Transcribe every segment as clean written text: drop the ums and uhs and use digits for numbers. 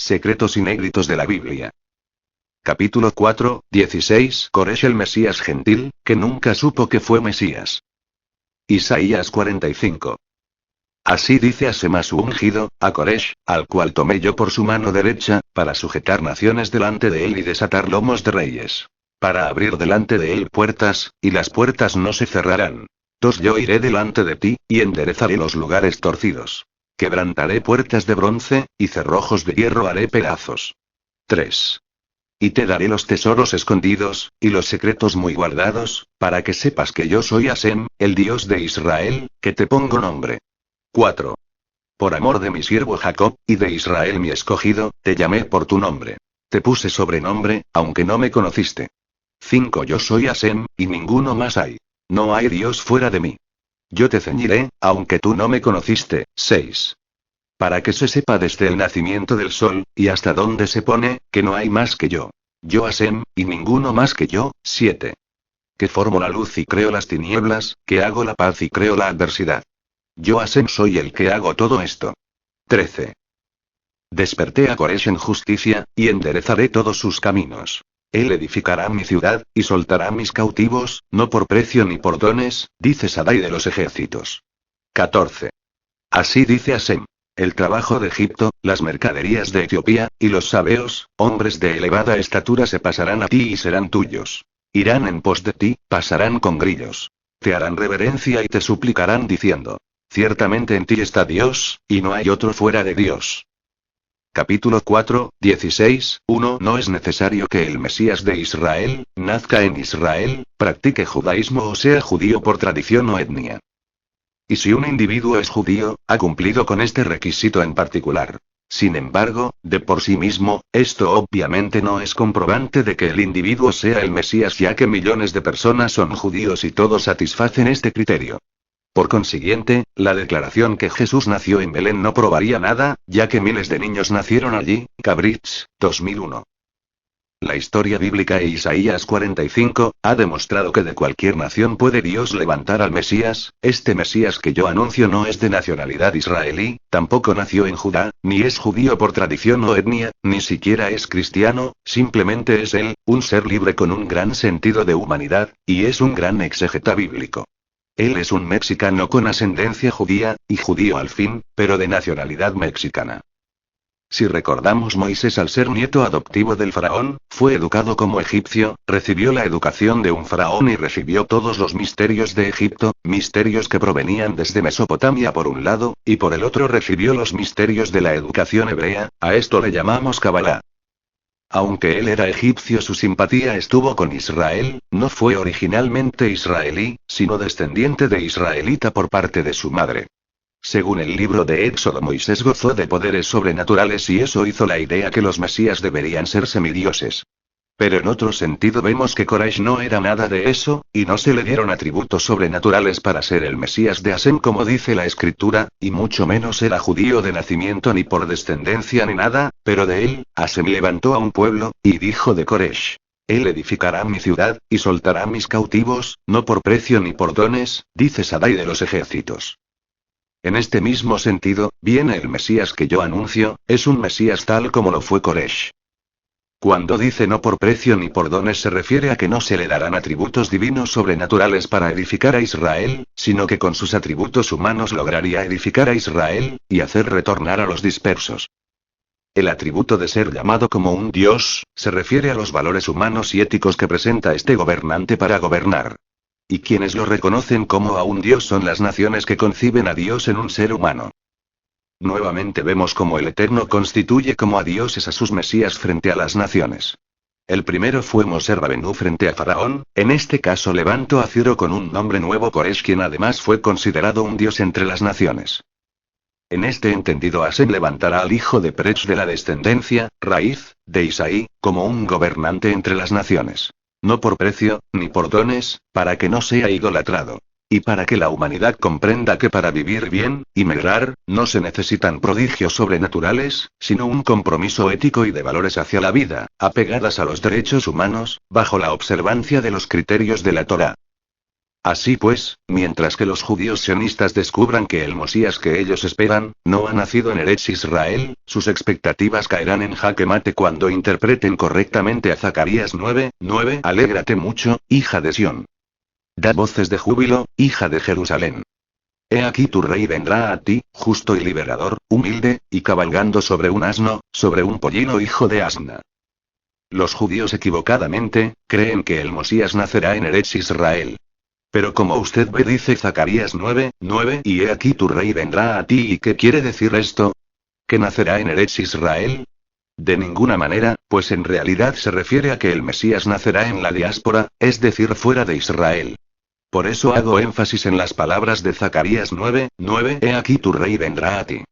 Secretos inéditos de la Biblia. Capítulo 4, 16. Coresh el Mesías gentil, que nunca supo que fue Mesías. Isaías 45. Así dice Asem su ungido, a Coresh, al cual tomé yo por su mano derecha, para sujetar naciones delante de él y desatar lomos de reyes. Para abrir delante de él puertas, y las puertas no se cerrarán. Yo iré delante de ti, y enderezaré los lugares torcidos. Quebrantaré puertas de bronce, y cerrojos de hierro haré pedazos. 3. Y te daré los tesoros escondidos, y los secretos muy guardados, para que sepas que yo soy Asem, el Dios de Israel, que te pongo nombre. 4. Por amor de mi siervo Jacob, y de Israel mi escogido, te llamé por tu nombre. Te puse sobrenombre, aunque no me conociste. 5. Yo soy Asem, y ninguno más hay. No hay Dios fuera de mí. Yo te ceñiré, aunque tú no me conociste. 6. Para que se sepa desde el nacimiento del sol, y hasta dónde se pone, que no hay más que yo. Yo Asem, y ninguno más que yo. 7. Que formo la luz y creo las tinieblas, que hago la paz y creo la adversidad. Yo Asem soy el que hago todo esto. 13. Desperté a Coresh en justicia, y enderezaré todos sus caminos. Él edificará mi ciudad, y soltará mis cautivos, no por precio ni por dones, dice Sadai de los ejércitos. 14. Así dice Asem. El trabajo de Egipto, las mercaderías de Etiopía, y los sabeos, hombres de elevada estatura se pasarán a ti y serán tuyos. Irán en pos de ti, pasarán con grillos. Te harán reverencia y te suplicarán diciendo: ciertamente en ti está Dios, y no hay otro fuera de Dios. Capítulo 4, 16, 1. No es necesario que el Mesías de Israel, nazca en Israel, practique judaísmo o sea judío por tradición o etnia. Y si un individuo es judío, ha cumplido con este requisito en particular. Sin embargo, de por sí mismo, esto obviamente no es comprobante de que el individuo sea el Mesías, ya que millones de personas son judíos y todos satisfacen este criterio. Por consiguiente, la declaración que Jesús nació en Belén no probaría nada, ya que miles de niños nacieron allí. Cambridge, 2001. La historia bíblica e Isaías 45, ha demostrado que de cualquier nación puede Dios levantar al Mesías. Este Mesías que yo anuncio no es de nacionalidad israelí, tampoco nació en Judá, ni es judío por tradición o etnia, ni siquiera es cristiano, simplemente es él, un ser libre con un gran sentido de humanidad, y es un gran exégeta bíblico. Él es un mexicano con ascendencia judía, y judío al fin, pero de nacionalidad mexicana. Si recordamos, Moisés, al ser nieto adoptivo del faraón, fue educado como egipcio, recibió la educación de un faraón y recibió todos los misterios de Egipto, misterios que provenían desde Mesopotamia por un lado, y por el otro recibió los misterios de la educación hebrea, a esto le llamamos Kabbalah. Aunque él era egipcio, su simpatía estuvo con Israel, no fue originalmente israelí, sino descendiente de israelita por parte de su madre. Según el libro de Éxodo, Moisés gozó de poderes sobrenaturales y eso hizo la idea que los mesías deberían ser semidioses. Pero en otro sentido vemos que Coresh no era nada de eso, y no se le dieron atributos sobrenaturales para ser el Mesías de Asem como dice la escritura, y mucho menos era judío de nacimiento ni por descendencia ni nada, pero de él, Asem levantó a un pueblo, y dijo de Coresh: él edificará mi ciudad, y soltará mis cautivos, no por precio ni por dones, dice Sadai de los ejércitos. En este mismo sentido, viene el Mesías que yo anuncio, es un Mesías tal como lo fue Coresh. Cuando dice no por precio ni por dones se refiere a que no se le darán atributos divinos sobrenaturales para edificar a Israel, sino que con sus atributos humanos lograría edificar a Israel, y hacer retornar a los dispersos. El atributo de ser llamado como un Dios, se refiere a los valores humanos y éticos que presenta este gobernante para gobernar. Y quienes lo reconocen como a un Dios son las naciones que conciben a Dios en un ser humano. Nuevamente vemos cómo el Eterno constituye como a dioses a sus mesías frente a las naciones. El primero fue Moshe Rabenu frente a Faraón, en este caso levantó a Ciro con un nombre nuevo, Coresh, quien además fue considerado un dios entre las naciones. En este entendido, Asem levantará al hijo de Perech de la descendencia, raíz, de Isaí, como un gobernante entre las naciones. No por precio, ni por dones, para que no sea idolatrado. Y para que la humanidad comprenda que para vivir bien, y mejorar, no se necesitan prodigios sobrenaturales, sino un compromiso ético y de valores hacia la vida, apegadas a los derechos humanos, bajo la observancia de los criterios de la Torá. Así pues, mientras que los judíos sionistas descubran que el Mesías que ellos esperan, no ha nacido en Eretz Israel, sus expectativas caerán en jaque mate cuando interpreten correctamente a Zacarías 9:9. Alégrate mucho, hija de Sión. Da voces de júbilo, hija de Jerusalén. He aquí tu rey vendrá a ti, justo y liberador, humilde, y cabalgando sobre un asno, sobre un pollino hijo de asna. Los judíos equivocadamente, creen que el Mesías nacerá en Eretz Israel. Pero como usted ve dice Zacarías 9:9 y he aquí tu rey vendrá a ti ¿y qué quiere decir esto? ¿Que nacerá en Eretz Israel? De ninguna manera, pues en realidad se refiere a que el Mesías nacerá en la diáspora, es decir fuera de Israel. Por eso hago énfasis en las palabras de Zacarías 9:9 he aquí tu rey vendrá a ti.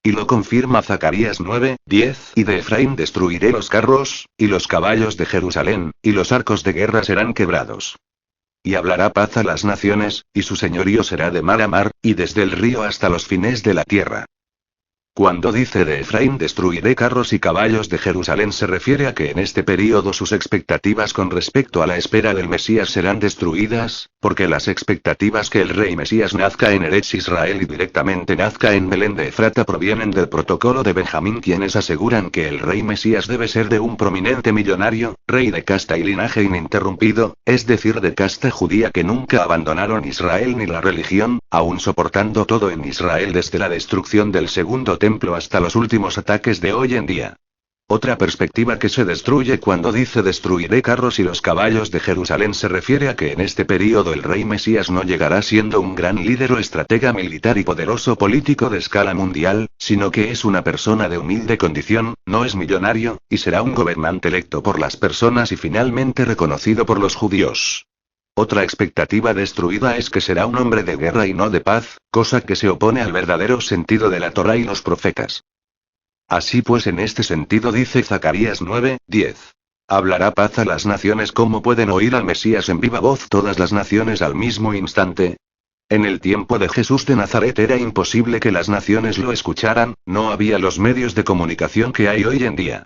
Y lo confirma Zacarías 9:10 y de Efraín destruiré los carros, y los caballos de Jerusalén, y los arcos de guerra serán quebrados. Y hablará paz a las naciones, y su señorío será de mar a mar, y desde el río hasta los fines de la tierra. Cuando dice de Efraín destruiré carros y caballos de Jerusalén se refiere a que en este período sus expectativas con respecto a la espera del Mesías serán destruidas, porque las expectativas que el rey Mesías nazca en Eretz Israel y directamente nazca en Belén de Efrata provienen del protocolo de Benjamín quienes aseguran que el rey Mesías debe ser de un prominente millonario, rey de casta y linaje ininterrumpido, es decir de casta judía que nunca abandonaron Israel ni la religión, aun soportando todo en Israel desde la destrucción del segundo templo hasta los últimos ataques de hoy en día. Otra perspectiva que se destruye cuando dice destruiré carros y los caballos de Jerusalén se refiere a que en este período el rey Mesías no llegará siendo un gran líder o estratega militar y poderoso político de escala mundial, sino que es una persona de humilde condición, no es millonario, y será un gobernante electo por las personas y finalmente reconocido por los judíos. Otra expectativa destruida es que será un hombre de guerra y no de paz, cosa que se opone al verdadero sentido de la Torá y los profetas. Así pues en este sentido dice Zacarías 9:10. Hablará paz a las naciones como pueden oír al Mesías en viva voz todas las naciones al mismo instante. En el tiempo de Jesús de Nazaret era imposible que las naciones lo escucharan, no había los medios de comunicación que hay hoy en día.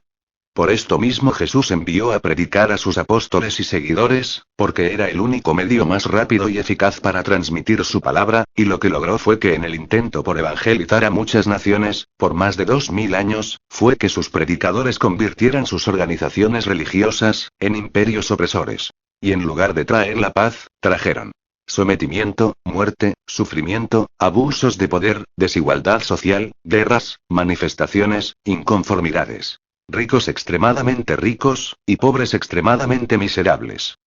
Por esto mismo Jesús envió a predicar a sus apóstoles y seguidores, porque era el único medio más rápido y eficaz para transmitir su palabra, y lo que logró fue que en el intento por evangelizar a muchas naciones, por más de 2000 años, fue que sus predicadores convirtieran sus organizaciones religiosas, en imperios opresores. Y en lugar de traer la paz, trajeron sometimiento, muerte, sufrimiento, abusos de poder, desigualdad social, guerras, manifestaciones, inconformidades. Ricos extremadamente ricos, y pobres extremadamente miserables.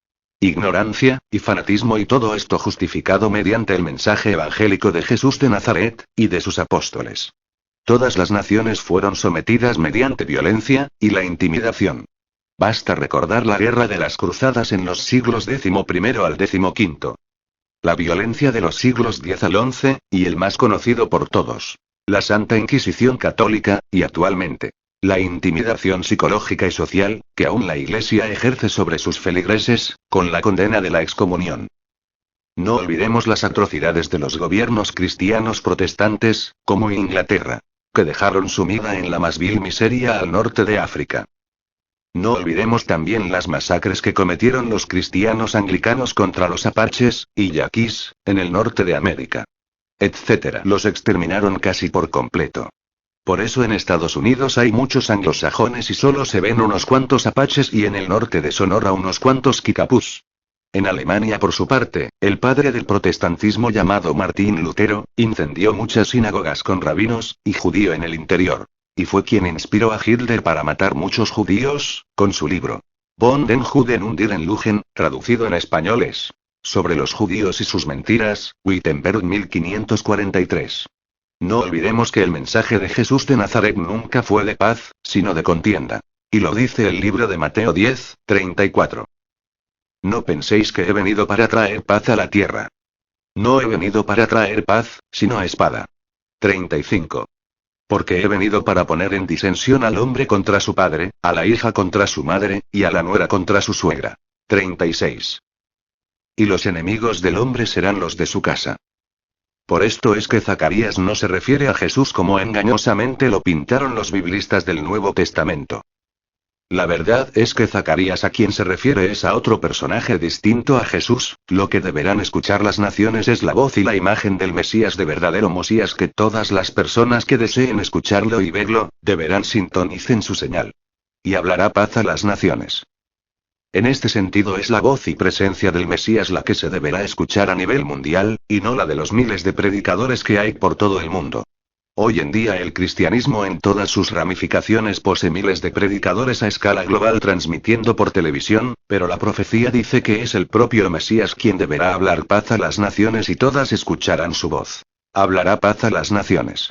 Ignorancia, y fanatismo y todo esto justificado mediante el mensaje evangélico de Jesús de Nazaret, y de sus apóstoles. Todas las naciones fueron sometidas mediante violencia, y la intimidación. Basta recordar la guerra de las cruzadas en los siglos XI al XV. La violencia de los siglos X al XI, y el más conocido por todos. La Santa Inquisición Católica, y actualmente. La intimidación psicológica y social, que aún la Iglesia ejerce sobre sus feligreses, con la condena de la excomunión. No olvidemos las atrocidades de los gobiernos cristianos protestantes, como Inglaterra, que dejaron sumida en la más vil miseria al norte de África. No olvidemos también las masacres que cometieron los cristianos anglicanos contra los apaches, y yaquis, en el norte de América. Etc. Los exterminaron casi por completo. Por eso en Estados Unidos hay muchos anglosajones y solo se ven unos cuantos apaches y en el norte de Sonora unos cuantos kikapús. En Alemania por su parte, el padre del protestantismo llamado Martín Lutero, incendió muchas sinagogas con rabinos, y judío en el interior. Y fue quien inspiró a Hitler para matar muchos judíos, con su libro Von den Juden und ihren Lügen, traducido en español es Sobre los judíos y sus mentiras, Wittenberg 1543. No olvidemos que el mensaje de Jesús de Nazaret nunca fue de paz, sino de contienda. Y lo dice el libro de Mateo 10:34. No penséis que he venido para traer paz a la tierra. No he venido para traer paz, sino espada. 35. Porque he venido para poner en disensión al hombre contra su padre, a la hija contra su madre, y a la nuera contra su suegra. 36. Y los enemigos del hombre serán los de su casa. Por esto es que Zacarías no se refiere a Jesús como engañosamente lo pintaron los biblistas del Nuevo Testamento. La verdad es que Zacarías a quien se refiere es a otro personaje distinto a Jesús. Lo que deberán escuchar las naciones es la voz y la imagen del Mesías, de verdadero Mesías, que todas las personas que deseen escucharlo y verlo, deberán sintonicen su señal. Y hablará paz a las naciones. En este sentido es la voz y presencia del Mesías la que se deberá escuchar a nivel mundial, y no la de los miles de predicadores que hay por todo el mundo. Hoy en día el cristianismo en todas sus ramificaciones posee miles de predicadores a escala global transmitiendo por televisión, pero la profecía dice que es el propio Mesías quien deberá hablar paz a las naciones y todas escucharán su voz. Hablará paz a las naciones.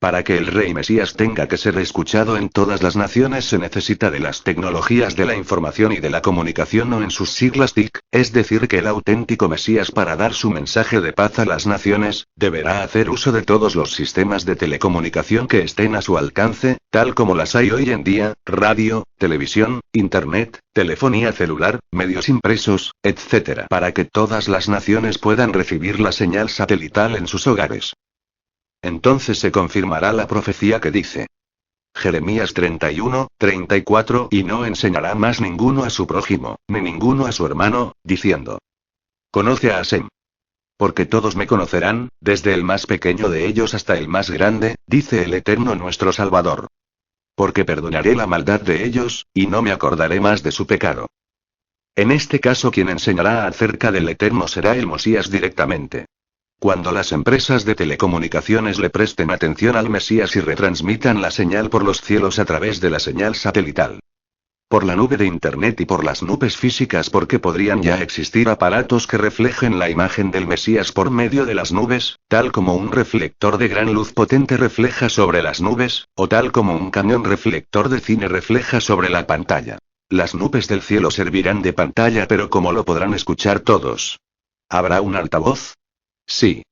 Para que el rey Mesías tenga que ser escuchado en todas las naciones se necesita de las tecnologías de la información y de la comunicación, o en sus siglas TIC, es decir que el auténtico Mesías, para dar su mensaje de paz a las naciones, deberá hacer uso de todos los sistemas de telecomunicación que estén a su alcance, tal como las hay hoy en día: radio, televisión, internet, telefonía celular, medios impresos, etc., para que todas las naciones puedan recibir la señal satelital en sus hogares. Entonces se confirmará la profecía que dice Jeremías 31:34, y no enseñará más ninguno a su prójimo, ni ninguno a su hermano, diciendo: Conoce a Hashem. Porque todos me conocerán, desde el más pequeño de ellos hasta el más grande, dice el Eterno nuestro Salvador. Porque perdonaré la maldad de ellos, y no me acordaré más de su pecado. En este caso quien enseñará acerca del Eterno será el Mesías directamente. Cuando las empresas de telecomunicaciones le presten atención al Mesías y retransmitan la señal por los cielos a través de la señal satelital, por la nube de Internet y por las nubes físicas, porque podrían ya existir aparatos que reflejen la imagen del Mesías por medio de las nubes, tal como un reflector de gran luz potente refleja sobre las nubes, o tal como un cañón reflector de cine refleja sobre la pantalla. Las nubes del cielo servirán de pantalla, pero ¿cómo lo podrán escuchar todos? ¿Habrá un altavoz? Sí.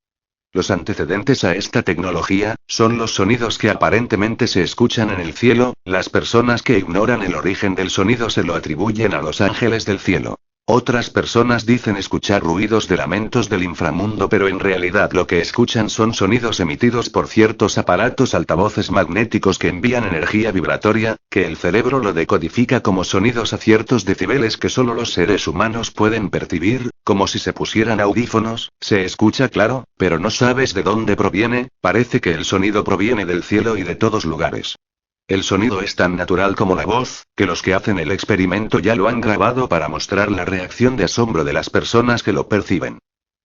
Los antecedentes a esta tecnología son los sonidos que aparentemente se escuchan en el cielo. Las personas que ignoran el origen del sonido se lo atribuyen a los ángeles del cielo. Otras personas dicen escuchar ruidos de lamentos del inframundo, pero en realidad lo que escuchan son sonidos emitidos por ciertos aparatos altavoces magnéticos que envían energía vibratoria, que el cerebro lo decodifica como sonidos a ciertos decibeles que solo los seres humanos pueden percibir, como si se pusieran audífonos. Se escucha claro, pero no sabes de dónde proviene. Parece que el sonido proviene del cielo y de todos lugares. El sonido es tan natural como la voz, que los que hacen el experimento ya lo han grabado para mostrar la reacción de asombro de las personas que lo perciben.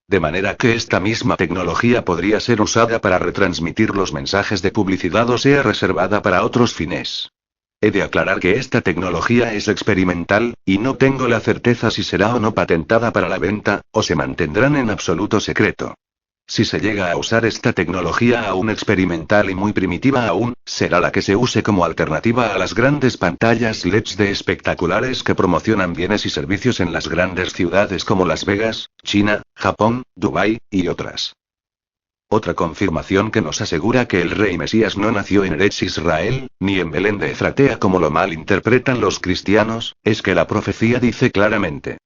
De manera que esta misma tecnología podría ser usada para retransmitir los mensajes de publicidad o sea reservada para otros fines. He de aclarar que esta tecnología es experimental, y no tengo la certeza si será o no patentada para la venta, o se mantendrán en absoluto secreto. Si se llega a usar esta tecnología aún experimental y muy primitiva aún, será la que se use como alternativa a las grandes pantallas LEDs de espectaculares que promocionan bienes y servicios en las grandes ciudades como Las Vegas, China, Japón, Dubái, y otras. Otra confirmación que nos asegura que el rey Mesías no nació en Eretz Israel, ni en Belén de Efratea como lo malinterpretan los cristianos, es que la profecía dice claramente: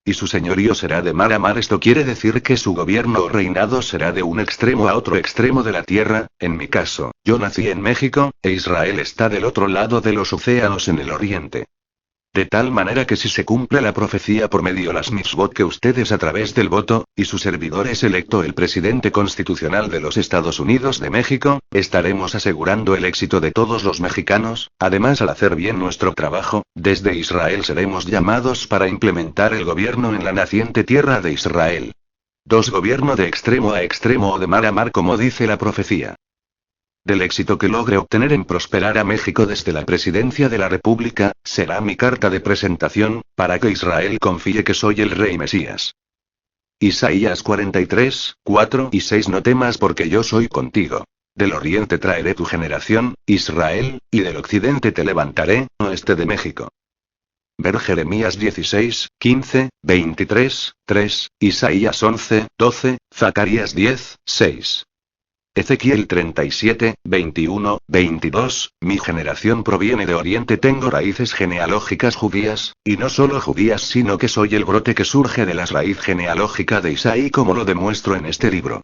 y su señorío será de mar a mar. Esto quiere decir que su gobierno o reinado será de un extremo a otro extremo de la tierra. En mi caso, yo nací en México, e Israel está del otro lado de los océanos en el oriente. De tal manera que si se cumple la profecía por medio las mitzvot que ustedes a través del voto, y su servidor es electo el presidente constitucional de los Estados Unidos de México, estaremos asegurando el éxito de todos los mexicanos. Además, al hacer bien nuestro trabajo, desde Israel seremos llamados para implementar el gobierno en la naciente tierra de Israel. Gobierno de extremo a extremo o de mar a mar, como dice la profecía. Del éxito que logre obtener en prosperar a México desde la presidencia de la República, será mi carta de presentación, para que Israel confíe que soy el rey Mesías. Isaías 43, 4 y 6. No temas, porque yo soy contigo. Del oriente traeré tu generación, Israel, y del occidente te levantaré, oeste de México. Ver Jeremías 16, 15, 23, 3, Isaías 11, 12, Zacarías 10, 6. Ezequiel 37, 21, 22, mi generación proviene de Oriente, tengo raíces genealógicas judías, y no solo judías sino que soy el brote que surge de la raíz genealógica de Isaí, como lo demuestro en este libro.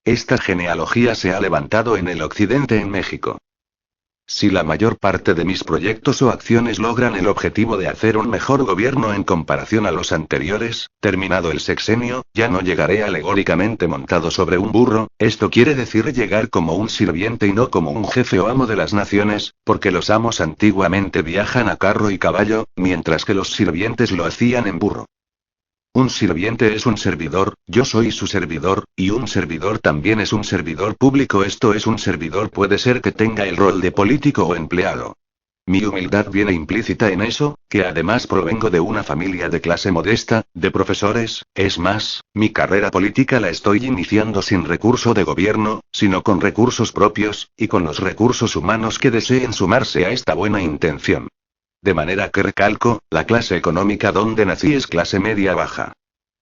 Esta genealogía se ha levantado en el occidente en México. Si la mayor parte de mis proyectos o acciones logran el objetivo de hacer un mejor gobierno en comparación a los anteriores, terminado el sexenio, ya no llegaré alegóricamente montado sobre un burro, esto quiere decir llegar como un sirviente y no como un jefe o amo de las naciones, porque los amos antiguamente viajan a carro y caballo, mientras que los sirvientes lo hacían en burro. Un sirviente es un servidor, yo soy su servidor, y un servidor también es un servidor público, esto es un servidor puede ser que tenga el rol de político o empleado. Mi humildad viene implícita en eso, que además provengo de una familia de clase modesta, de profesores, es más, mi carrera política la estoy iniciando sin recurso de gobierno, sino con recursos propios, y con los recursos humanos que deseen sumarse a esta buena intención. De manera que recalco, la clase económica donde nací es clase media baja.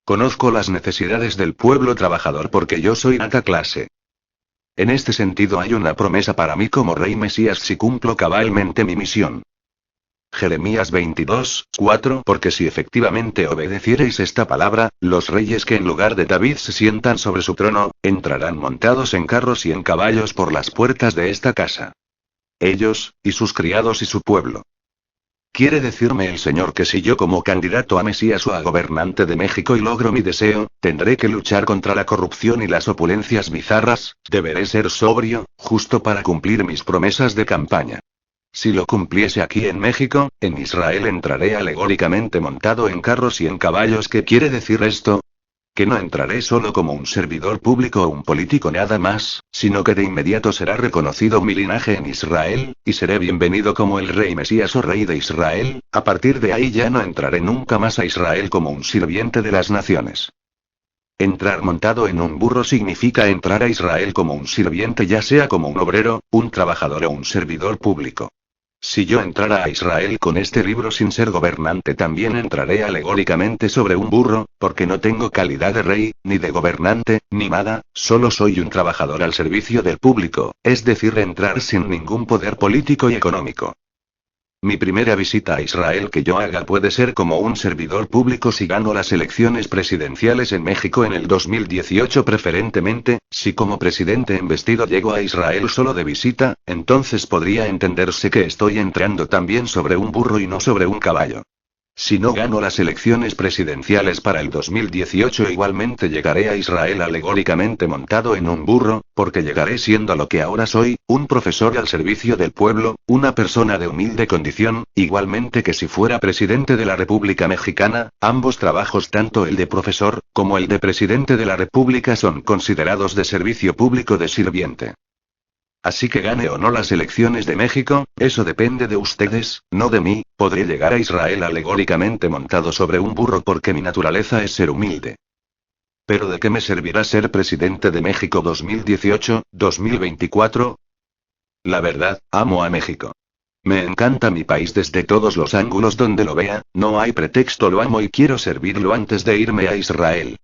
Conozco las necesidades del pueblo trabajador porque yo soy alta clase. En este sentido hay una promesa para mí como rey Mesías si cumplo cabalmente mi misión. Jeremías 22:4 Porque si efectivamente obedeciereis esta palabra, los reyes que en lugar de David se sientan sobre su trono, entrarán montados en carros y en caballos por las puertas de esta casa. Ellos, y sus criados y su pueblo. Quiere decirme el Señor que si yo como candidato a Mesías o a gobernante de México y logro mi deseo, tendré que luchar contra la corrupción y las opulencias bizarras, deberé ser sobrio, justo para cumplir mis promesas de campaña. Si lo cumpliese aquí en México, en Israel entraré alegóricamente montado en carros y en caballos. ¿Qué quiere decir esto? Que no entraré solo como un servidor público o un político nada más, sino que de inmediato será reconocido mi linaje en Israel, y seré bienvenido como el rey Mesías o rey de Israel. A partir de ahí ya no entraré nunca más a Israel como un sirviente de las naciones. Entrar montado en un burro significa entrar a Israel como un sirviente, ya sea como un obrero, un trabajador o un servidor público. Si yo entrara a Israel con este libro sin ser gobernante, también entraré alegóricamente sobre un burro, porque no tengo calidad de rey, ni de gobernante, ni nada, solo soy un trabajador al servicio del público, es decir, entrar sin ningún poder político y económico. Mi primera visita a Israel que yo haga puede ser como un servidor público si gano las elecciones presidenciales en México en el 2018 preferentemente, si como presidente investido llego a Israel solo de visita, entonces podría entenderse que estoy entrando también sobre un burro y no sobre un caballo. Si no gano las elecciones presidenciales para el 2018 igualmente llegaré a Israel alegóricamente montado en un burro, porque llegaré siendo lo que ahora soy, un profesor al servicio del pueblo, una persona de humilde condición, igualmente que si fuera presidente de la República Mexicana, ambos trabajos tanto el de profesor, como el de presidente de la República son considerados de servicio público de sirviente. Así que gane o no las elecciones de México, eso depende de ustedes, no de mí, podré llegar a Israel alegóricamente montado sobre un burro porque mi naturaleza es ser humilde. ¿Pero de qué me servirá ser presidente de México 2018-2024? La verdad, amo a México. Me encanta mi país desde todos los ángulos donde lo vea, no hay pretexto, lo amo y quiero servirlo antes de irme a Israel.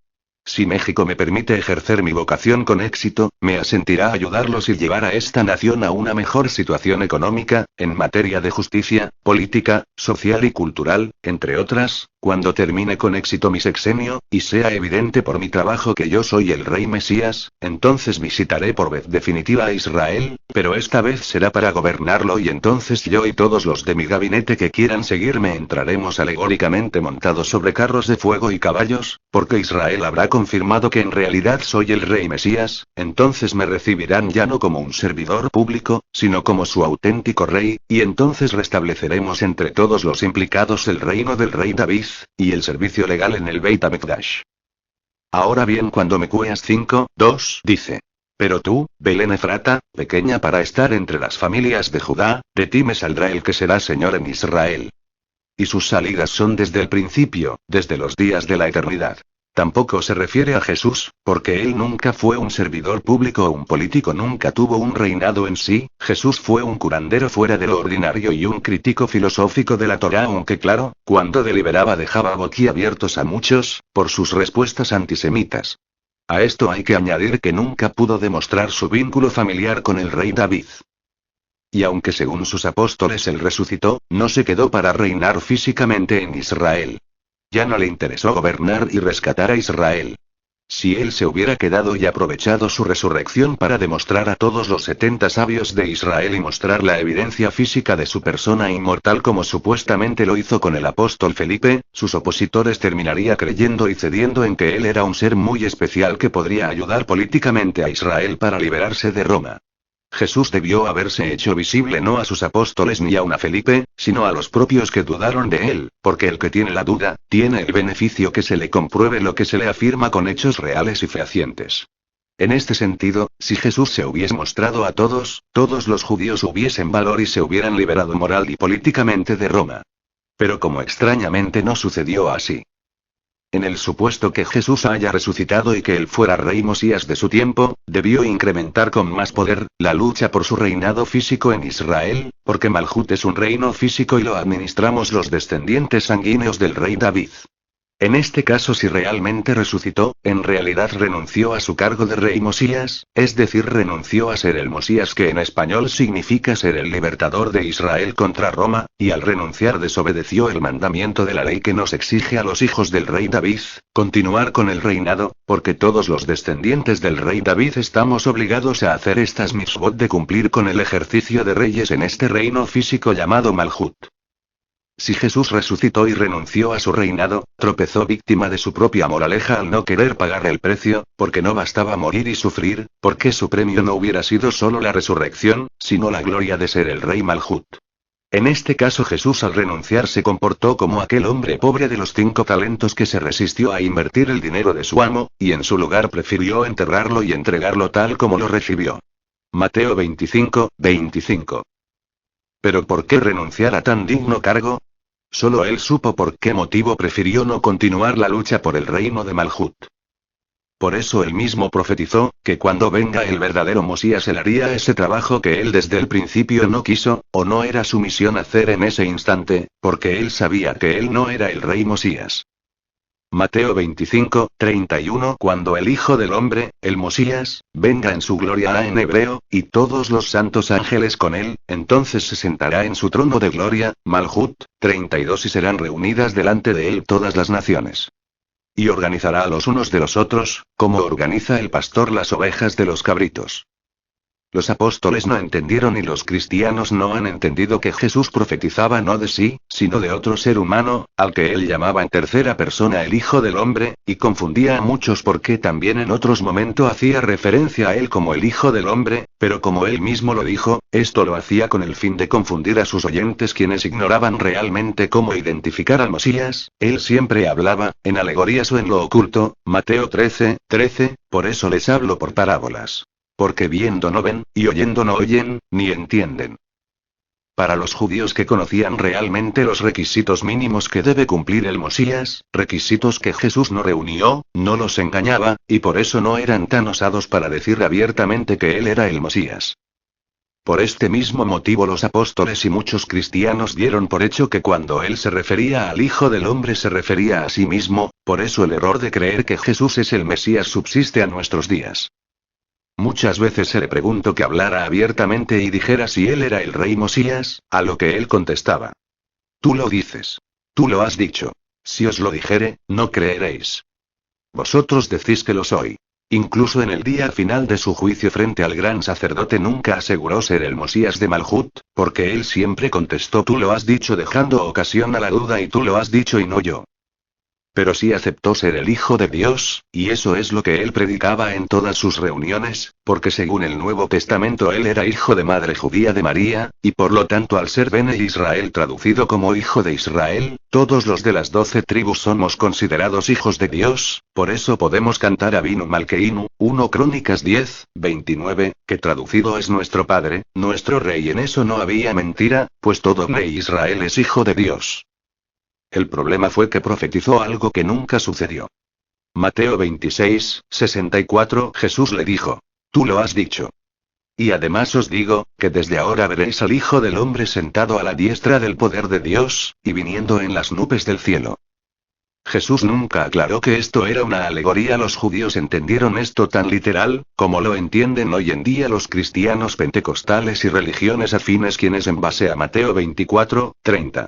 Si México me permite ejercer mi vocación con éxito, me asentirá ayudarlos y llevar a esta nación a una mejor situación económica, en materia de justicia, política, social y cultural, entre otras, cuando termine con éxito mi sexenio, y sea evidente por mi trabajo que yo soy el rey Mesías, entonces visitaré por vez definitiva a Israel, pero esta vez será para gobernarlo y entonces yo y todos los de mi gabinete que quieran seguirme entraremos alegóricamente montados sobre carros de fuego y caballos, porque Israel habrá confirmado que en realidad soy el rey Mesías, entonces me recibirán ya no como un servidor público, sino como su auténtico rey, y entonces restableceremos entre todos los implicados el reino del rey David, y el servicio legal en el Beit HaMikdash. Ahora bien, cuando Miqueas 5:2 dice: Pero tú, Belén Efrata, pequeña para estar entre las familias de Judá, de ti me saldrá el que será Señor en Israel. Y sus salidas son desde el principio, desde los días de la eternidad. Tampoco se refiere a Jesús, porque él nunca fue un servidor público o un político, nunca tuvo un reinado en sí. Jesús fue un curandero fuera de lo ordinario y un crítico filosófico de la Torá, aunque claro, cuando deliberaba dejaba boquiabiertos a muchos, por sus respuestas antisemitas. A esto hay que añadir que nunca pudo demostrar su vínculo familiar con el rey David. Y aunque según sus apóstoles él resucitó, no se quedó para reinar físicamente en Israel. Ya no le interesó gobernar y rescatar a Israel. Si él se hubiera quedado y aprovechado su resurrección para demostrar a todos los 70 sabios de Israel y mostrar la evidencia física de su persona inmortal como supuestamente lo hizo con el apóstol Felipe, sus opositores terminarían creyendo y cediendo en que él era un ser muy especial que podría ayudar políticamente a Israel para liberarse de Roma. Jesús debió haberse hecho visible no a sus apóstoles ni aun a Felipe, sino a los propios que dudaron de él, porque el que tiene la duda, tiene el beneficio que se le compruebe lo que se le afirma con hechos reales y fehacientes. En este sentido, si Jesús se hubiese mostrado a todos, todos los judíos hubiesen valor y se hubieran liberado moral y políticamente de Roma. Pero como extrañamente no sucedió así. En el supuesto que Jesús haya resucitado y que él fuera rey Mesías de su tiempo, debió incrementar con más poder la lucha por su reinado físico en Israel, porque Malhut es un reino físico y lo administramos los descendientes sanguíneos del rey David. En este caso, si realmente resucitó, en realidad renunció a su cargo de rey Mesías, es decir, renunció a ser el Mesías, que en español significa ser el libertador de Israel contra Roma, y al renunciar desobedeció el mandamiento de la ley que nos exige a los hijos del rey David continuar con el reinado, porque todos los descendientes del rey David estamos obligados a hacer estas mitzvot de cumplir con el ejercicio de reyes en este reino físico llamado Malhut. Si Jesús resucitó y renunció a su reinado, tropezó víctima de su propia moraleja al no querer pagar el precio, porque no bastaba morir y sufrir, porque su premio no hubiera sido solo la resurrección, sino la gloria de ser el rey Malhut. En este caso, Jesús al renunciar se comportó como aquel hombre pobre de los 5 talentos que se resistió a invertir el dinero de su amo, y en su lugar prefirió enterrarlo y entregarlo tal como lo recibió. Mateo 25:25. ¿Pero por qué renunciar a tan digno cargo? Solo él supo por qué motivo prefirió no continuar la lucha por el reino de Malhut. Por eso él mismo profetizó, que cuando venga el verdadero Mesías él haría ese trabajo que él desde el principio no quiso, o no era su misión hacer en ese instante, porque él sabía que él no era el rey Mesías. Mateo 25:31. Cuando el Hijo del Hombre, el Mesías, venga en su gloria en hebreo, y todos los santos ángeles con él, entonces se sentará en su trono de gloria, Malhut, 32, y serán reunidas delante de él todas las naciones. Y organizará a los unos de los otros, como organiza el pastor las ovejas de los cabritos. Los apóstoles no entendieron y los cristianos no han entendido que Jesús profetizaba no de sí, sino de otro ser humano, al que él llamaba en tercera persona el Hijo del Hombre, y confundía a muchos porque también en otros momentos hacía referencia a él como el Hijo del Hombre, pero como él mismo lo dijo, esto lo hacía con el fin de confundir a sus oyentes quienes ignoraban realmente cómo identificar al Mesías. Él siempre hablaba, en alegorías o en lo oculto, Mateo 13:13, por eso les hablo por parábolas. Porque viendo no ven, y oyendo no oyen, ni entienden. Para los judíos que conocían realmente los requisitos mínimos que debe cumplir el Mesías, requisitos que Jesús no reunió, no los engañaba, y por eso no eran tan osados para decir abiertamente que él era el Mesías. Por este mismo motivo los apóstoles y muchos cristianos dieron por hecho que cuando él se refería al Hijo del Hombre se refería a sí mismo, por eso el error de creer que Jesús es el Mesías subsiste a nuestros días. Muchas veces se le preguntó que hablara abiertamente y dijera si él era el rey Mesías, a lo que él contestaba: Tú lo dices. Tú lo has dicho. Si os lo dijere, no creeréis. Vosotros decís que lo soy. Incluso en el día final de su juicio frente al gran sacerdote nunca aseguró ser el Mesías de Malhut, porque él siempre contestó tú lo has dicho, dejando ocasión a la duda, y tú lo has dicho y no yo. Pero sí aceptó ser el Hijo de Dios, y eso es lo que él predicaba en todas sus reuniones, porque según el Nuevo Testamento él era hijo de madre judía de María, y por lo tanto al ser Bene Israel traducido como hijo de Israel, todos los de las 12 tribus somos considerados hijos de Dios, por eso podemos cantar Avinu Malkeinu, 1 Crónicas 10:29, que traducido es nuestro Padre, nuestro Rey. En eso no había mentira, pues todo Bene Israel es hijo de Dios. El problema fue que profetizó algo que nunca sucedió. Mateo 26:64, Jesús le dijo: Tú lo has dicho. Y además os digo, que desde ahora veréis al Hijo del Hombre sentado a la diestra del poder de Dios, y viniendo en las nubes del cielo. Jesús nunca aclaró que esto era una alegoría. Los judíos entendieron esto tan literal, como lo entienden hoy en día los cristianos pentecostales y religiones afines, quienes en base a Mateo 24:30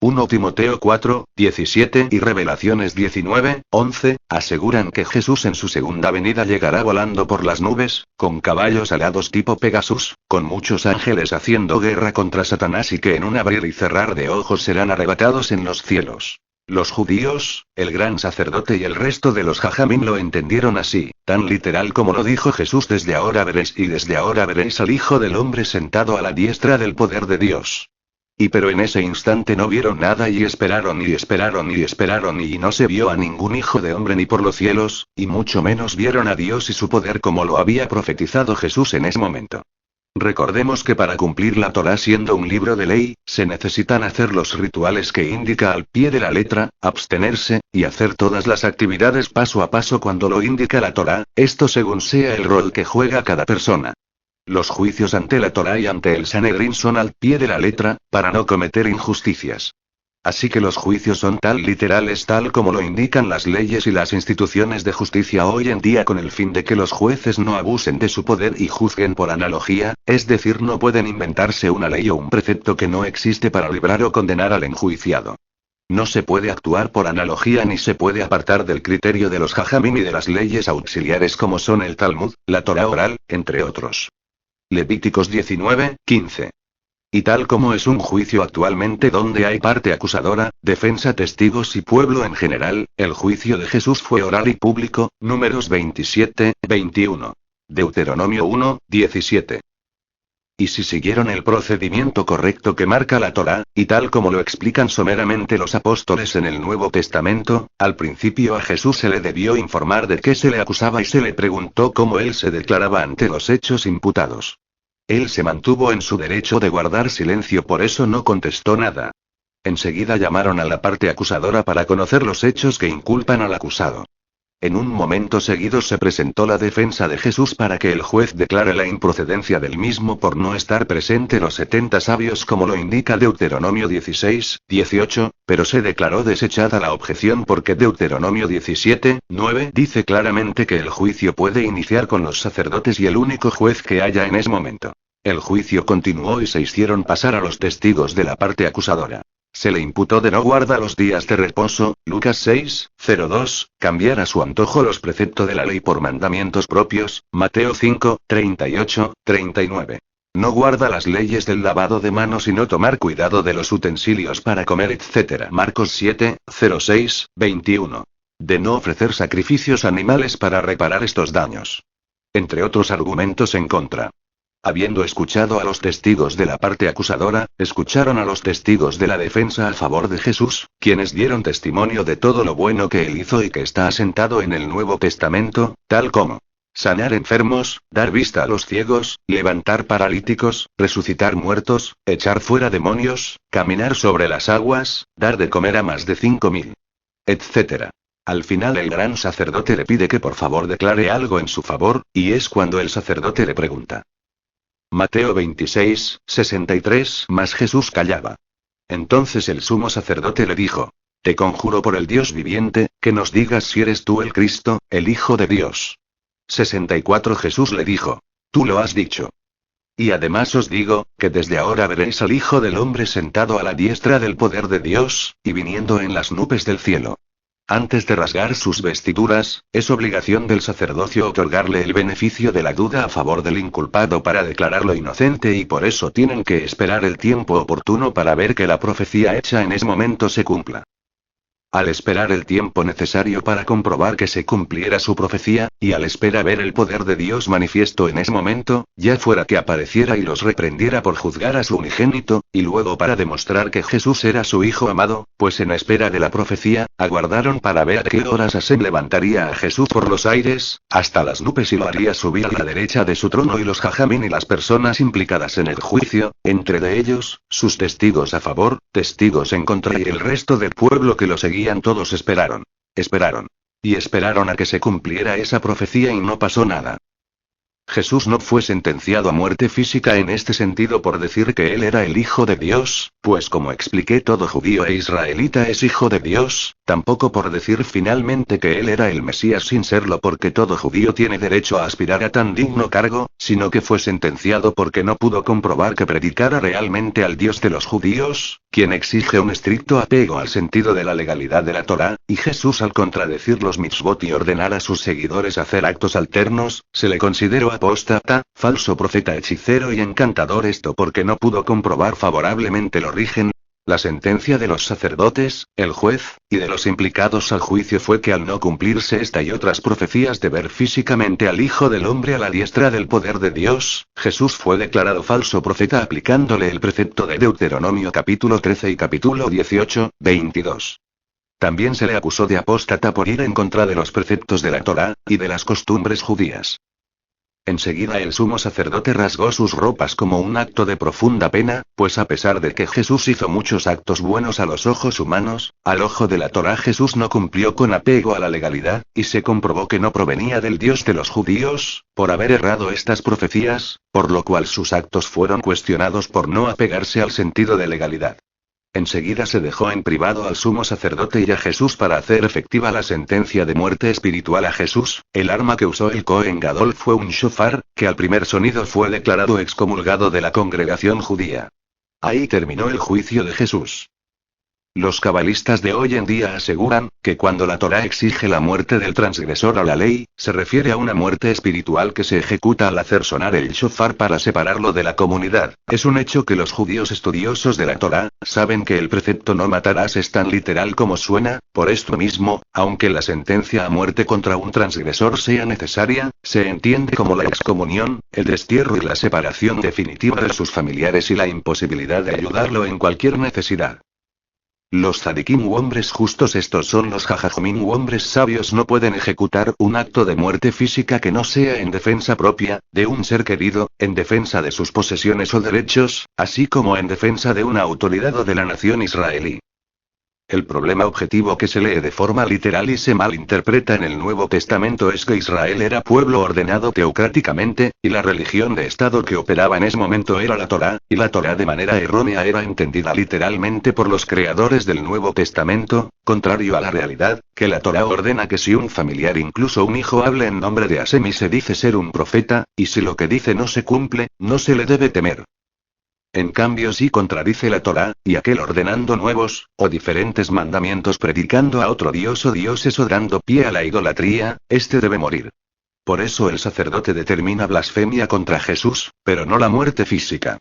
1 Timoteo 4, 17 y Revelaciones 19, 11, aseguran que Jesús en su segunda venida llegará volando por las nubes, con caballos alados tipo Pegasus, con muchos ángeles haciendo guerra contra Satanás y que en un abrir y cerrar de ojos serán arrebatados en los cielos. Los judíos, el gran sacerdote y el resto de los jajamín lo entendieron así, tan literal como lo dijo Jesús: desde ahora veréis al Hijo del Hombre sentado a la diestra del poder de Dios. Pero en ese instante no vieron nada y esperaron y no se vio a ningún hijo de hombre ni por los cielos, y mucho menos vieron a Dios y su poder como lo había profetizado Jesús en ese momento. Recordemos que para cumplir la Torá siendo un libro de ley, se necesitan hacer los rituales que indica al pie de la letra, abstenerse, y hacer todas las actividades paso a paso cuando lo indica la Torá, esto según sea el rol que juega cada persona. Los juicios ante la Torá y ante el Sanedrín son al pie de la letra, para no cometer injusticias. Así que los juicios son tal literales tal como lo indican las leyes y las instituciones de justicia hoy en día, con el fin de que los jueces no abusen de su poder y juzguen por analogía, es decir, no pueden inventarse una ley o un precepto que no existe para librar o condenar al enjuiciado. No se puede actuar por analogía ni se puede apartar del criterio de los jajamín y de las leyes auxiliares como son el Talmud, la Torá oral, entre otros. Levíticos 19, 15. Y tal como es un juicio actualmente donde hay parte acusadora, defensa, testigos y pueblo en general, el juicio de Jesús fue oral y público, Números 27, 21. Deuteronomio 1, 17. Y si siguieron el procedimiento correcto que marca la Torá, y tal como lo explican someramente los apóstoles en el Nuevo Testamento, al principio a Jesús se le debió informar de qué se le acusaba y se le preguntó cómo él se declaraba ante los hechos imputados. Él se mantuvo en su derecho de guardar silencio, por eso no contestó nada. Enseguida llamaron a la parte acusadora para conocer los hechos que inculpan al acusado. En un momento seguido se presentó la defensa de Jesús para que el juez declare la improcedencia del mismo por no estar presente los 70 sabios como lo indica Deuteronomio 16, 18, pero se declaró desechada la objeción porque Deuteronomio 17, 9 dice claramente que el juicio puede iniciar con los sacerdotes y el único juez que haya en ese momento. El juicio continuó y se hicieron pasar a los testigos de la parte acusadora. Se le imputó de no guardar los días de reposo, Lucas 6, 02, cambiar a su antojo los preceptos de la ley por mandamientos propios, Mateo 5, 38, 39. No guarda las leyes del lavado de manos y no tomar cuidado de los utensilios para comer, etc. Marcos 7, 06, 21. De no ofrecer sacrificios animales para reparar estos daños. Entre otros argumentos en contra. Habiendo escuchado a los testigos de la parte acusadora, escucharon a los testigos de la defensa a favor de Jesús, quienes dieron testimonio de todo lo bueno que él hizo y que está asentado en el Nuevo Testamento, tal como sanar enfermos, dar vista a los ciegos, levantar paralíticos, resucitar muertos, echar fuera demonios, caminar sobre las aguas, dar de comer a más de 5.000, etc. Al final el gran sacerdote le pide que por favor declare algo en su favor, y es cuando el sacerdote le pregunta. Mateo 26, 63. Mas Jesús callaba. Entonces el sumo sacerdote le dijo: Te conjuro por el Dios viviente, que nos digas si eres tú el Cristo, el Hijo de Dios. 64. Jesús le dijo: Tú lo has dicho. Y además os digo, que desde ahora veréis al Hijo del Hombre sentado a la diestra del poder de Dios, y viniendo en las nubes del cielo. Antes de rasgar sus vestiduras, es obligación del sacerdocio otorgarle el beneficio de la duda a favor del inculpado para declararlo inocente, y por eso tienen que esperar el tiempo oportuno para ver que la profecía hecha en ese momento se cumpla. Al esperar el tiempo necesario para comprobar que se cumpliera su profecía, y al esperar ver el poder de Dios manifiesto en ese momento, ya fuera que apareciera y los reprendiera por juzgar a su unigénito, y luego para demostrar que Jesús era su Hijo amado, pues en espera de la profecía, aguardaron para ver a qué horas Hashem levantaría a Jesús por los aires, hasta las nubes, y lo haría subir a la derecha de su trono, y los jajamín y las personas implicadas en el juicio, entre de ellos, sus testigos a favor, testigos en contra y el resto del pueblo que lo seguía. Todos esperaron. Y esperaron a que se cumpliera esa profecía y no pasó nada. Jesús no fue sentenciado a muerte física en este sentido por decir que él era el Hijo de Dios, pues como expliqué todo judío e israelita es hijo de Dios, tampoco por decir finalmente que él era el Mesías sin serlo, porque todo judío tiene derecho a aspirar a tan digno cargo, sino que fue sentenciado porque no pudo comprobar que predicara realmente al Dios de los judíos, quien exige un estricto apego al sentido de la legalidad de la Torá, y Jesús al contradecir los mitzvot y ordenar a sus seguidores hacer actos alternos, se le consideró apóstata, falso profeta, hechicero y encantador, esto porque no pudo comprobar favorablemente el origen. La sentencia de los sacerdotes, el juez, y de los implicados al juicio fue que al no cumplirse esta y otras profecías de ver físicamente al Hijo del Hombre a la diestra del poder de Dios, Jesús fue declarado falso profeta aplicándole el precepto de Deuteronomio capítulo 13 y capítulo 18, 22. También se le acusó de apóstata por ir en contra de los preceptos de la Torá, y de las costumbres judías. Enseguida el sumo sacerdote rasgó sus ropas como un acto de profunda pena, pues a pesar de que Jesús hizo muchos actos buenos a los ojos humanos, al ojo de la Torá Jesús no cumplió con apego a la legalidad, y se comprobó que no provenía del Dios de los judíos, por haber errado estas profecías, por lo cual sus actos fueron cuestionados por no apegarse al sentido de legalidad. Enseguida se dejó en privado al sumo sacerdote y a Jesús para hacer efectiva la sentencia de muerte espiritual a Jesús. El arma que usó el Cohen Gadol fue un shofar, que al primer sonido fue declarado excomulgado de la congregación judía. Ahí terminó el juicio de Jesús. Los cabalistas de hoy en día aseguran, que cuando la Torá exige la muerte del transgresor a la ley, se refiere a una muerte espiritual que se ejecuta al hacer sonar el shofar para separarlo de la comunidad. Es un hecho que los judíos estudiosos de la Torá, saben que el precepto no matarás es tan literal como suena, por esto mismo, aunque la sentencia a muerte contra un transgresor sea necesaria, se entiende como la excomunión, el destierro y la separación definitiva de sus familiares y la imposibilidad de ayudarlo en cualquier necesidad. Los tzadikim u hombres justos, estos son los jajajomim u hombres sabios, no pueden ejecutar un acto de muerte física que no sea en defensa propia, de un ser querido, en defensa de sus posesiones o derechos, así como en defensa de una autoridad o de la nación israelí. El problema objetivo que se lee de forma literal y se malinterpreta en el Nuevo Testamento es que Israel era pueblo ordenado teocráticamente, y la religión de Estado que operaba en ese momento era la Torá, y la Torá de manera errónea era entendida literalmente por los creadores del Nuevo Testamento, contrario a la realidad, que la Torá ordena que si un familiar, incluso un hijo, habla en nombre de Hashem y se dice ser un profeta, y si lo que dice no se cumple, no se le debe temer. En cambio, si contradice la Torá, y aquel ordenando nuevos, o diferentes mandamientos predicando a otro dios o dioses o dando pie a la idolatría, este debe morir. Por eso el sacerdote determina blasfemia contra Jesús, pero no la muerte física.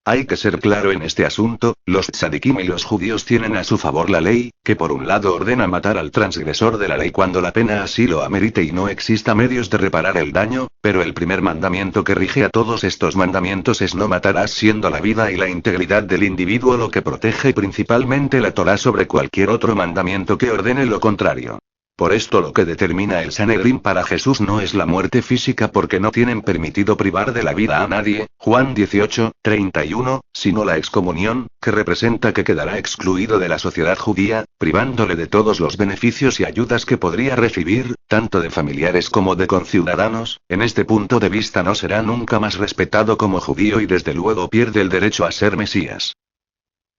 Hay que ser claro en este asunto, los tzadikim y los judíos tienen a su favor la ley, que por un lado ordena matar al transgresor de la ley cuando la pena así lo amerite y no exista medios de reparar el daño, pero el primer mandamiento que rige a todos estos mandamientos es no matarás, siendo la vida y la integridad del individuo lo que protege principalmente la Torá sobre cualquier otro mandamiento que ordene lo contrario. Por esto lo que determina el Sanedrín para Jesús no es la muerte física, porque no tienen permitido privar de la vida a nadie, Juan 18, 31, sino la excomunión, que representa que quedará excluido de la sociedad judía, privándole de todos los beneficios y ayudas que podría recibir, tanto de familiares como de conciudadanos. En este punto de vista no será nunca más respetado como judío y desde luego pierde el derecho a ser Mesías.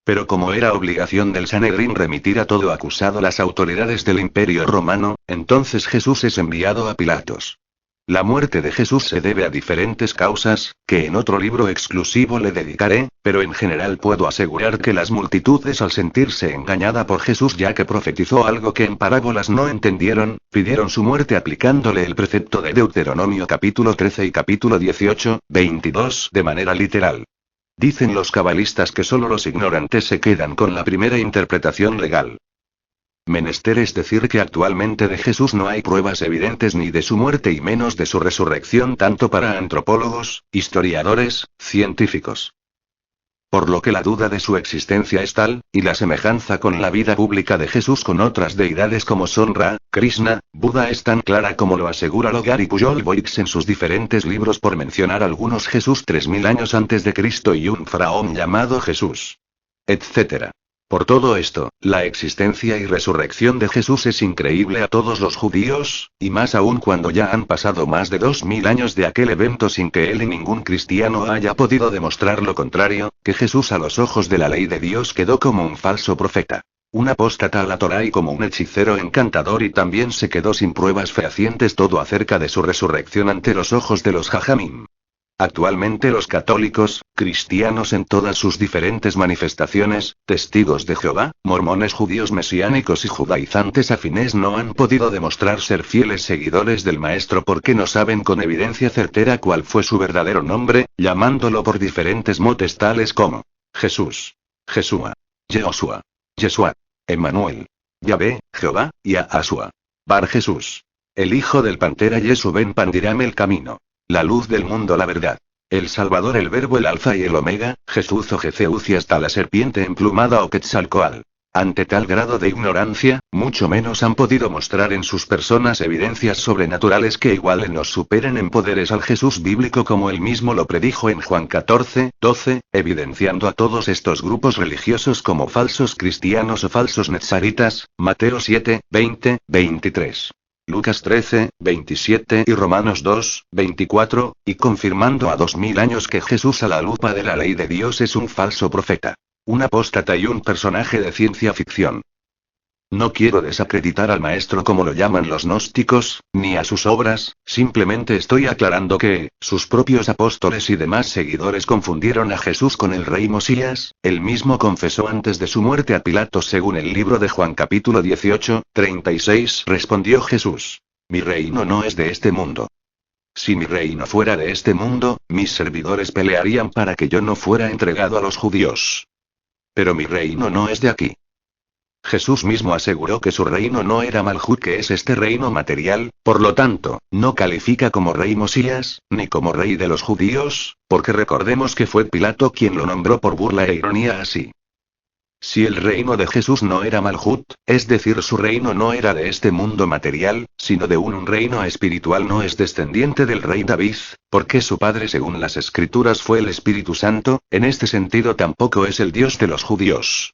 Pero como era obligación del Sanedrín remitir a todo acusado a las autoridades del Imperio Romano, entonces Jesús es enviado a Pilatos. La muerte de Jesús se debe a diferentes causas, que en otro libro exclusivo le dedicaré, pero en general puedo asegurar que las multitudes, al sentirse engañada por Jesús ya que profetizó algo que en parábolas no entendieron, pidieron su muerte aplicándole el precepto de Deuteronomio capítulo 13 y capítulo 18, 22 de manera literal. Dicen los cabalistas que solo los ignorantes se quedan con la primera interpretación legal. Menester es decir que actualmente de Jesús no hay pruebas evidentes ni de su muerte y menos de su resurrección, tanto para antropólogos, historiadores, científicos. Por lo que la duda de su existencia es tal, y la semejanza con la vida pública de Jesús con otras deidades como son Ra, Krishna, Buda es tan clara como lo asegura Logar y Pujol Boix en sus diferentes libros, por mencionar algunos. Jesús 3000 años antes de Cristo y un faraón llamado Jesús, etc. Por todo esto, la existencia y resurrección de Jesús es increíble a todos los judíos, y más aún cuando ya han pasado más de 2000 años de aquel evento sin que él y ningún cristiano haya podido demostrar lo contrario, que Jesús a los ojos de la ley de Dios quedó como un falso profeta, un apóstata a la Torá y como un hechicero encantador, y también se quedó sin pruebas fehacientes todo acerca de su resurrección ante los ojos de los jajamim. Actualmente los católicos, cristianos en todas sus diferentes manifestaciones, testigos de Jehová, mormones, judíos mesiánicos y judaizantes afines no han podido demostrar ser fieles seguidores del Maestro porque no saben con evidencia certera cuál fue su verdadero nombre, llamándolo por diferentes motes tales como Jesús, Jesúa, Jehoshua, Yeshua, Emmanuel, Yahvé, Jehová, y Ahasua. Bar Jesús. El hijo del Pantera Yesu Ben Pandiram el camino. La luz del mundo, la verdad. El Salvador, el Verbo, el Alfa y el Omega, Jesús o Jeceus y hasta la serpiente emplumada o Quetzalcoatl. Ante tal grado de ignorancia, mucho menos han podido mostrar en sus personas evidencias sobrenaturales que igualen nos superen en poderes al Jesús bíblico como él mismo lo predijo en Juan 14:12, evidenciando a todos estos grupos religiosos como falsos cristianos o falsos netzaritas, Mateo 7:20-23. Lucas 13:27 y Romanos 2:24, y confirmando a 2000 años que Jesús a la lupa de la ley de Dios es un falso profeta, un apóstata y un personaje de ciencia ficción. No quiero desacreditar al Maestro como lo llaman los gnósticos, ni a sus obras, simplemente estoy aclarando que, sus propios apóstoles y demás seguidores confundieron a Jesús con el rey Mosías. Él mismo confesó antes de su muerte a Pilatos según el libro de Juan capítulo 18:36. Respondió Jesús: Mi reino no es de este mundo. Si mi reino fuera de este mundo, mis servidores pelearían para que yo no fuera entregado a los judíos. Pero mi reino no es de aquí. Jesús mismo aseguró que su reino no era Malhut, que es este reino material, por lo tanto, no califica como rey Mosías, ni como rey de los judíos, porque recordemos que fue Pilato quien lo nombró por burla e ironía así. Si el reino de Jesús no era Malhut, es decir, su reino no era de este mundo material, sino de un reino espiritual, no es descendiente del rey David, porque su padre según las escrituras fue el Espíritu Santo, en este sentido tampoco es el Dios de los judíos.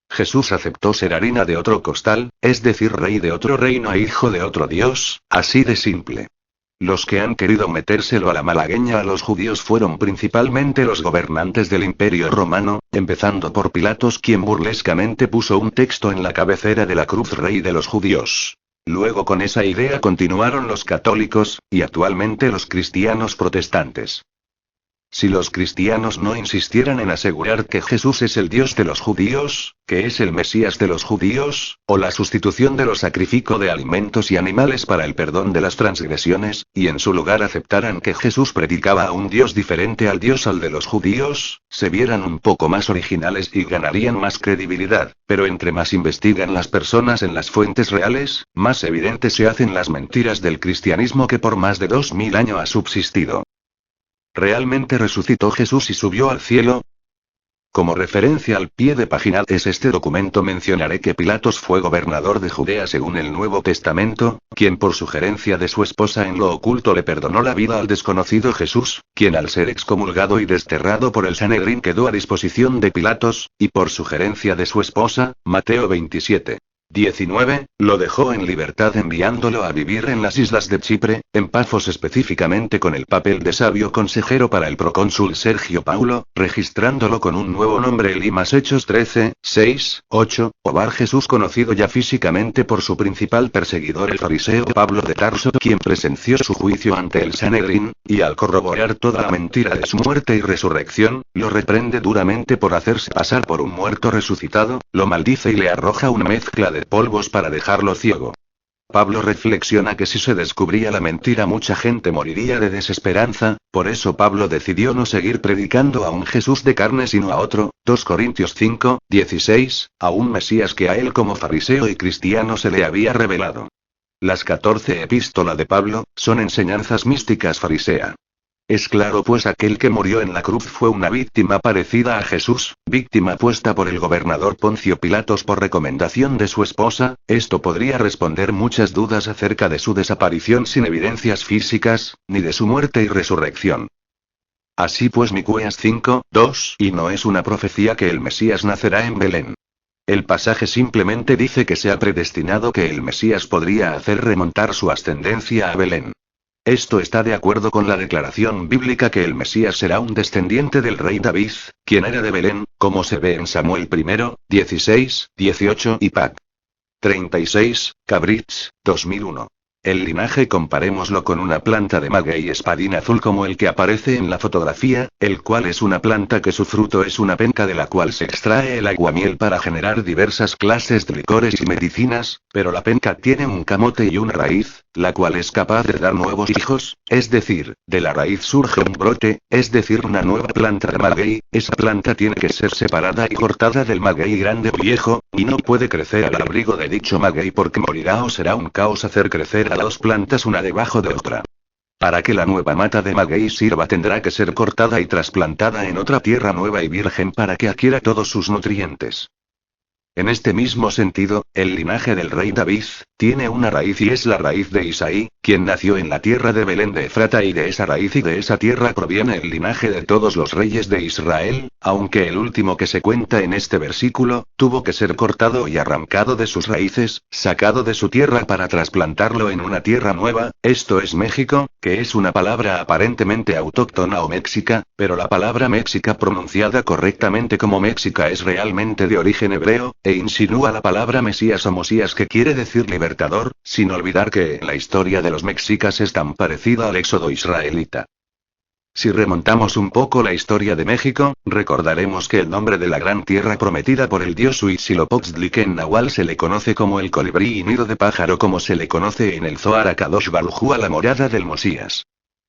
Jesús aceptó ser harina de otro costal, es decir, rey de otro reino e hijo de otro Dios, así de simple. Los que han querido metérselo a la malagueña a los judíos fueron principalmente los gobernantes del Imperio Romano, empezando por Pilatos, quien burlescamente puso un texto en la cabecera de la cruz: Rey de los judíos. Luego con esa idea continuaron los católicos, y actualmente los cristianos protestantes. Si los cristianos no insistieran en asegurar que Jesús es el Dios de los judíos, que es el Mesías de los judíos, o la sustitución de los sacrificios de alimentos y animales para el perdón de las transgresiones, y en su lugar aceptaran que Jesús predicaba a un Dios diferente al Dios de los judíos, se vieran un poco más originales y ganarían más credibilidad, pero entre más investigan las personas en las fuentes reales, más evidentes se hacen las mentiras del cristianismo que por más de 2000 años ha subsistido. ¿Realmente resucitó Jesús y subió al cielo? Como referencia al pie de página es este documento mencionaré que Pilatos fue gobernador de Judea según el Nuevo Testamento, quien por sugerencia de su esposa en lo oculto le perdonó la vida al desconocido Jesús, quien al ser excomulgado y desterrado por el Sanedrín quedó a disposición de Pilatos, y por sugerencia de su esposa, Mateo 27:19, lo dejó en libertad enviándolo a vivir en las islas de Chipre, en Pafos específicamente con el papel de sabio consejero para el procónsul Sergio Paulo, registrándolo con un nuevo nombre Elimas Hechos 13:6-8, o Bar Jesús, conocido ya físicamente por su principal perseguidor el fariseo Pablo de Tarso, quien presenció su juicio ante el Sanedrín, y al corroborar toda la mentira de su muerte y resurrección, lo reprende duramente por hacerse pasar por un muerto resucitado, lo maldice y le arroja una mezcla de polvos para dejarlo ciego. Pablo reflexiona que si se descubría la mentira mucha gente moriría de desesperanza, por eso Pablo decidió no seguir predicando a un Jesús de carne sino a otro, 2 Corintios 5:16, a un Mesías que a él como fariseo y cristiano se le había revelado. Las 14 epístolas de Pablo, son enseñanzas místicas farisea. Es claro pues aquel que murió en la cruz fue una víctima parecida a Jesús, víctima puesta por el gobernador Poncio Pilatos por recomendación de su esposa. Esto podría responder muchas dudas acerca de su desaparición sin evidencias físicas, ni de su muerte y resurrección. Así pues Miqueas 5:2, y no es una profecía que el Mesías nacerá en Belén. El pasaje simplemente dice que se ha predestinado que el Mesías podría hacer remontar su ascendencia a Belén. Esto está de acuerdo con la declaración bíblica que el Mesías será un descendiente del rey David, quien era de Belén, como se ve en Samuel 1:16-18 y Pac. 36, Cabrits, 2001. El linaje comparémoslo con una planta de maguey espadín azul como el que aparece en la fotografía, el cual es una planta que su fruto es una penca de la cual se extrae el aguamiel para generar diversas clases de licores y medicinas, pero la penca tiene un camote y una raíz, la cual es capaz de dar nuevos hijos, es decir, de la raíz surge un brote, es decir, una nueva planta de maguey. Esa planta tiene que ser separada y cortada del maguey grande o viejo, y no puede crecer al abrigo de dicho maguey porque morirá o será un caos hacer crecer a dos plantas una debajo de otra. Para que la nueva mata de maguey sirva tendrá que ser cortada y trasplantada en otra tierra nueva y virgen para que adquiera todos sus nutrientes. En este mismo sentido, el linaje del rey David tiene una raíz y es la raíz de Isaí, quien nació en la tierra de Belén de Efrata, y de esa raíz y de esa tierra proviene el linaje de todos los reyes de Israel, aunque el último que se cuenta en este versículo, tuvo que ser cortado y arrancado de sus raíces, sacado de su tierra para trasplantarlo en una tierra nueva, esto es México, que es una palabra aparentemente autóctona o méxica, pero la palabra méxica pronunciada correctamente como méxica es realmente de origen hebreo, e insinúa la palabra Mesías o Mosías, que quiere decir libertador, sin olvidar que la historia de los mexicas es tan parecida al éxodo israelita. Si remontamos un poco la historia de México, recordaremos que el nombre de la gran tierra prometida por el dios Huitzilopochtli, que en náhuatl se le conoce como el colibrí y nido de pájaro, como se le conoce en el Zohar a Kadosh Baruj Hu, a la morada del Mosías.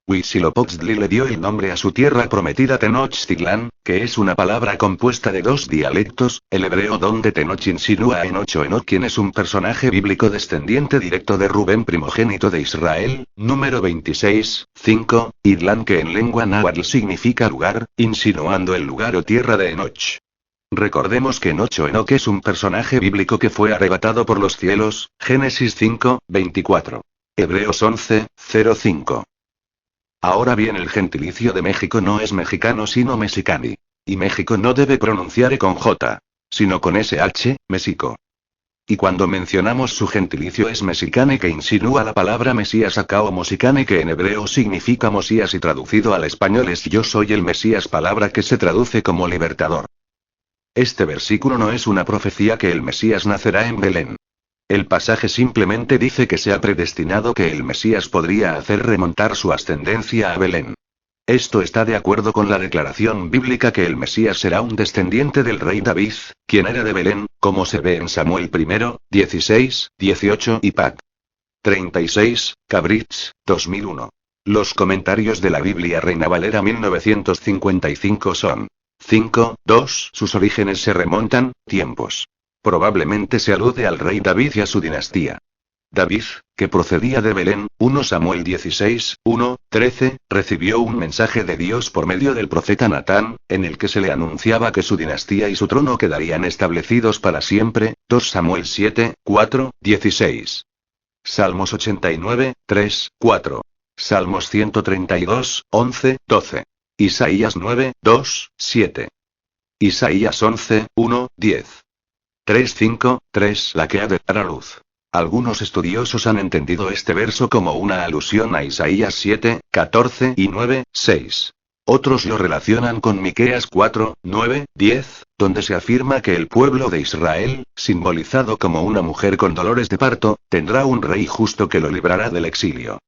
Huitzilopochtli le dio el nombre a su tierra prometida Tenochtitlán, que es una palabra compuesta de dos dialectos, el hebreo donde Tenoch insinúa a Enoch o Enoch, quien es un personaje bíblico descendiente directo de Rubén, primogénito de Israel, número 26, 5, y Tlán, que en lengua náhuatl significa lugar, insinuando el lugar o tierra de Enoch. Recordemos que Enoch o Enoch es un personaje bíblico que fue arrebatado por los cielos, Génesis 5, 24. Hebreos 11, 05. Ahora bien, el gentilicio de México no es mexicano sino mexicani. Y México no debe pronunciar con J, sino con SH, México. Y cuando mencionamos su gentilicio es mexicane, que insinúa la palabra Mesías acá, o mosicane, que en hebreo significa Mosías y traducido al español es yo soy el Mesías, palabra que se traduce como libertador. Este versículo no es una profecía que el Mesías nacerá en Belén. El pasaje simplemente dice que se ha predestinado que el Mesías podría hacer remontar su ascendencia a Belén. Esto está de acuerdo con la declaración bíblica que el Mesías será un descendiente del rey David, quien era de Belén, como se ve en Samuel 1, 16, 18 y Pac. 36, Cabrits, 2001. Los comentarios de la Biblia Reina Valera 1955 son 5, 2. Sus orígenes se remontan, tiempos. Probablemente se alude al rey David y a su dinastía. David, que procedía de Belén, 1 Samuel 16, 1, 13, recibió un mensaje de Dios por medio del profeta Natán, en el que se le anunciaba que su dinastía y su trono quedarían establecidos para siempre, 2 Samuel 7, 4, 16. Salmos 89, 3, 4. Salmos 132, 11, 12. Isaías 9, 2, 7. Isaías 11, 1, 10. 3:5, 3. La que ha de dar a luz. Algunos estudiosos han entendido este verso como una alusión a Isaías 7, 14 y 9, 6. Otros lo relacionan con Miqueas 4, 9, 10, donde se afirma que el pueblo de Israel, simbolizado como una mujer con dolores de parto, tendrá un rey justo que lo librará del exilio.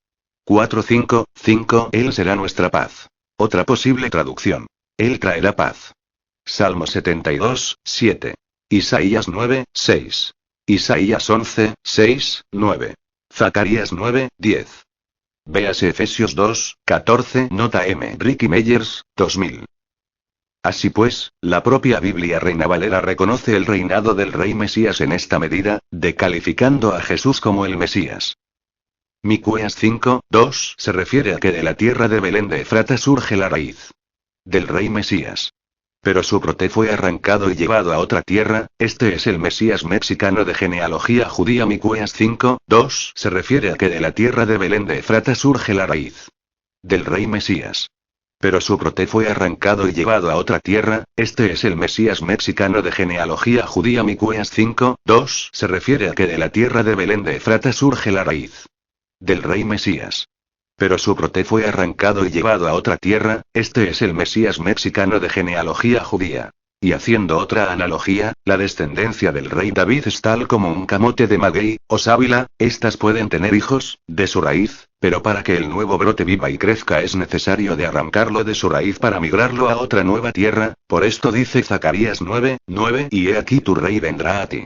4:5, 5. Él será nuestra paz. Otra posible traducción. Él traerá paz. Salmo 72, 7. Isaías 9, 6. Isaías 11, 6, 9. Zacarías 9, 10. Véase Efesios 2, 14. Nota M. Ricky Meyers, 2000. Así pues, la propia Biblia Reina Valera reconoce el reinado del rey Mesías en esta medida, decalificando a Jesús como el Mesías. Miqueas 5, 2 se refiere a que de la tierra de Belén de Efrata surge la raíz del rey Mesías. Pero su brote fue arrancado y llevado a otra tierra, este es el Mesías mexicano de genealogía judía. Miqueas 5, 2 se refiere a que de la tierra de Belén de Efrata surge la raíz del rey Mesías. Pero su brote fue arrancado y llevado a otra tierra, este es el Mesías mexicano de genealogía judía. Miqueas 5, 2 se refiere a que de la tierra de Belén de Efrata surge la raíz del rey Mesías. Pero su brote fue arrancado y llevado a otra tierra, este es el Mesías mexicano de genealogía judía. Y haciendo otra analogía, la descendencia del rey David es tal como un camote de maguey, o sábila, estas pueden tener hijos, de su raíz, pero para que el nuevo brote viva y crezca es necesario de arrancarlo de su raíz para migrarlo a otra nueva tierra, por esto dice Zacarías 9:9, y he aquí tu rey vendrá a ti.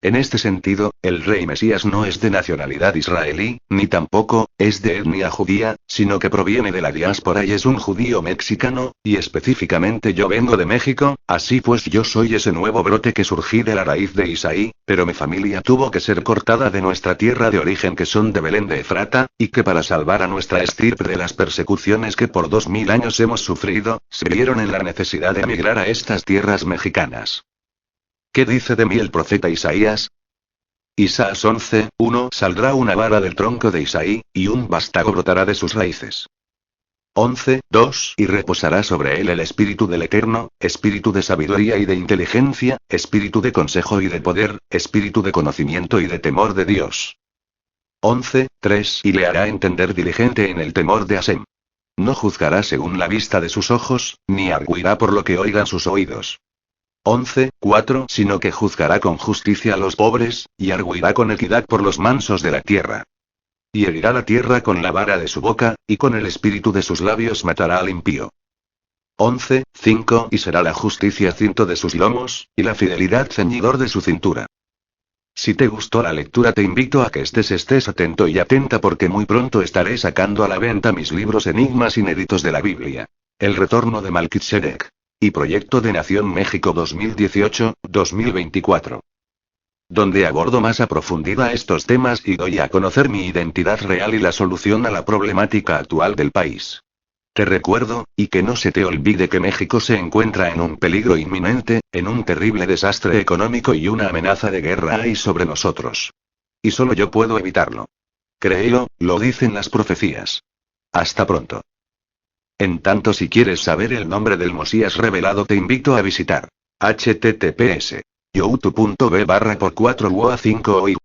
En este sentido, el rey Mesías no es de nacionalidad israelí, ni tampoco es de etnia judía, sino que proviene de la diáspora y es un judío mexicano, y específicamente yo vengo de México, así pues yo soy ese nuevo brote que surgí de la raíz de Isaí, pero mi familia tuvo que ser cortada de nuestra tierra de origen que son de Belén de Efrata, y que para salvar a nuestra estirpe de las persecuciones que por 2000 años hemos sufrido, se vieron en la necesidad de emigrar a estas tierras mexicanas. ¿Qué dice de mí el profeta Isaías? Isaías 11:1 Saldrá una vara del tronco de Isaí, y un vástago brotará de sus raíces. 11:2 Y reposará sobre él el espíritu del Eterno, espíritu de sabiduría y de inteligencia, espíritu de consejo y de poder, espíritu de conocimiento y de temor de Dios. 11:3 Y le hará entender diligente en el temor de Hasem. No juzgará según la vista de sus ojos, ni arguirá por lo que oigan sus oídos. 11:4 Sino que juzgará con justicia a los pobres, y arguirá con equidad por los mansos de la tierra. Y herirá la tierra con la vara de su boca, y con el espíritu de sus labios matará al impío. 11:5 Y será la justicia cinto de sus lomos, y la fidelidad ceñidor de su cintura. Si te gustó la lectura te invito a que estés atento y atenta porque muy pronto estaré sacando a la venta mis libros Enigmas inéditos de la Biblia. El retorno de Melquisedec. Y Proyecto de Nación México 2018-2024. Donde abordo más a profundidad estos temas y doy a conocer mi identidad real y la solución a la problemática actual del país. Te recuerdo, y que no se te olvide que México se encuentra en un peligro inminente, en un terrible desastre económico y una amenaza de guerra hay sobre nosotros. Y solo yo puedo evitarlo. Créelo, lo dicen las profecías. Hasta pronto. En tanto si quieres saber el nombre del Mesías revelado te invito a visitar https://youtube.b/por4ua5